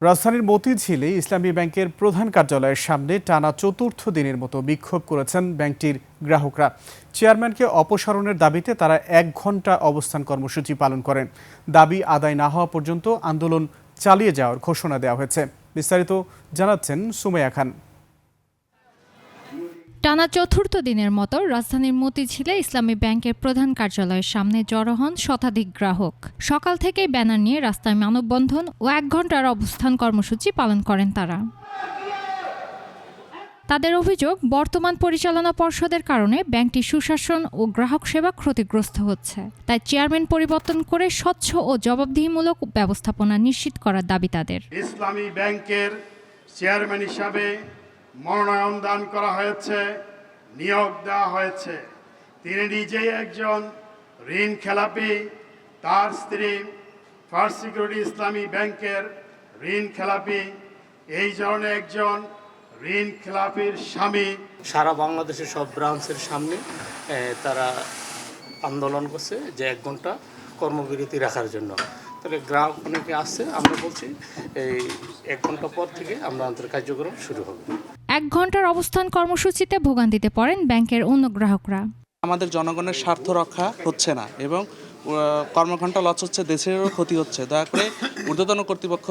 রাজধানীর মতিঝিলে ইসলামী ব্যাংকের প্রধান কার্যালয়ের সামনে টানা চতুর্থ দিনের মতো বিক্ষোভ করেছেন ব্যাংকটির গ্রাহকরা। চেয়ারম্যানকে অপসারণের দাবিতে তারা 1 ঘন্টা অবস্থান কর্মসূচি পালন করেন। দাবি আদায় না হওয়া পর্যন্ত আন্দোলন চালিয়ে যাওয়ার ঘোষণা দেওয়া হয়েছে। বিস্তারিত জানাচ্ছেন সুমাইয়া খান। টানা চতুর্থ দিনের মতো রাজধানীর মতিঝিলে ইসলামী ব্যাংকের প্রধান কার্যালয়ের সামনে জড়ো হন শতাধিক গ্রাহক। সকাল থেকেই ব্যানার নিয়ে রাস্তায় মানববন্ধন ও 1 ঘন্টার অবস্থান কর্মসূচি পালন করেন তারা। তাদের অভিযোগ, বর্তমান পরিচালনা পর্ষদের কারণে ব্যাংকটি সুশাসন ও গ্রাহক সেবা ক্ষতিগ্রস্ত হচ্ছে। তাই চেয়ারম্যান পরিবর্তন করে স্বচ্ছ ও জবাবদিহিমূলক ব্যবস্থাপনা নিশ্চিত করার দাবি তাদের। ইসলামী ব্যাংকের চেয়ারম্যান হিসাবে মনোনয়ন দান করা হয়েছে, নিয়োগ দেওয়া হয়েছে। তিনি নিজেই একজন ঋণ খেলাপি, তার স্ত্রী ফার্স্ট সিকিউরিটি ইসলামী ব্যাংকের ঋণ খেলাপি। এই ধরনের একজন ঋণ খেলাপির স্বামী সারা বাংলাদেশের সব ব্রাঞ্চের সামনে তারা আন্দোলন করছে যে 1 ঘন্টা কর্মবিরতি রাখার জন্য। তাহলে গ্রাহক অনেকে আসছে, আমরা বলছি এই 1 ঘন্টা পর থেকে আমরা আমাদের কার্যক্রম শুরু হবে। 1 ঘন্টার অবস্থান কর্মসূচিতে ভোগান্তিতে পড়েন ব্যাংকের অন্য গ্রাহকরা। আমাদের জনগণের স্বার্থ রক্ষা হচ্ছে না এবং কর্মঘণ্টা লস হচ্ছে, দেশেরও ক্ষতি হচ্ছে। দয়া করে ঊর্ধ্বতন কর্তৃপক্ষ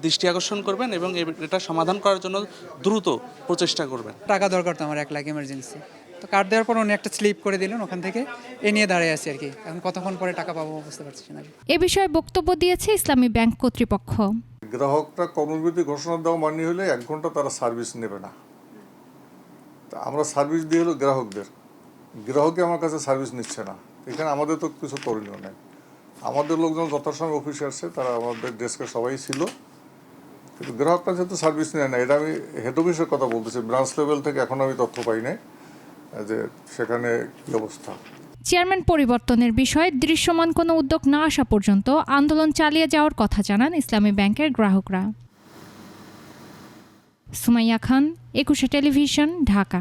দৃষ্টি আকর্ষণ করবেন এবং এটা সমাধান করার জন্য দ্রুত প্রচেষ্টা করবেন। টাকা দরকার তো আমার 1 লাখ এমার্জেন্সি, তো কার্ড দেওয়ার পর উনি একটা স্লিপ করে দিলেন, ওখান থেকে এ নিয়ে দাঁড়িয়ে আছি আর কি। এখন কতক্ষণ পরে টাকা পাবো বুঝতে পারছি না। এ বিষয়ে বক্তব্য দিয়েছে ইসলামী ব্যাংক কর্তৃপক্ষ। গ্রাহকরা কর্মবিরতি ঘোষণা দেওয়া মানি হলে 1 ঘন্টা তারা সার্ভিস নেবে না। তা আমরা সার্ভিস দিয়ে হলো গ্রাহকই আমার কাছে সার্ভিস নিচ্ছে না। এখানে আমাদের তো কিছু করণীয় নেই। আমাদের লোকজন যথাসময় অফিসে আসছে, তারা আমাদের ডেস্কে সবাই ছিল, কিন্তু গ্রাহকরা যেহেতু সার্ভিস নেয় না। এটা আমি হেড অফিসের কথা বলতেছি, ব্রাঞ্চ লেভেল থেকে এখন আমি তথ্য পাই নাই যে সেখানে কী অবস্থা। চেয়ারম্যান পরিবর্তনের বিষয়ে দৃশ্যমান কোনো উদ্যোগ না আসা পর্যন্ত আন্দোলন চালিয়ে যাওয়ার কথা জানান ইসলামী ব্যাংকের গ্রাহকরা। সুমাইয়া খান, 21 টেলিভিশন, ঢাকা।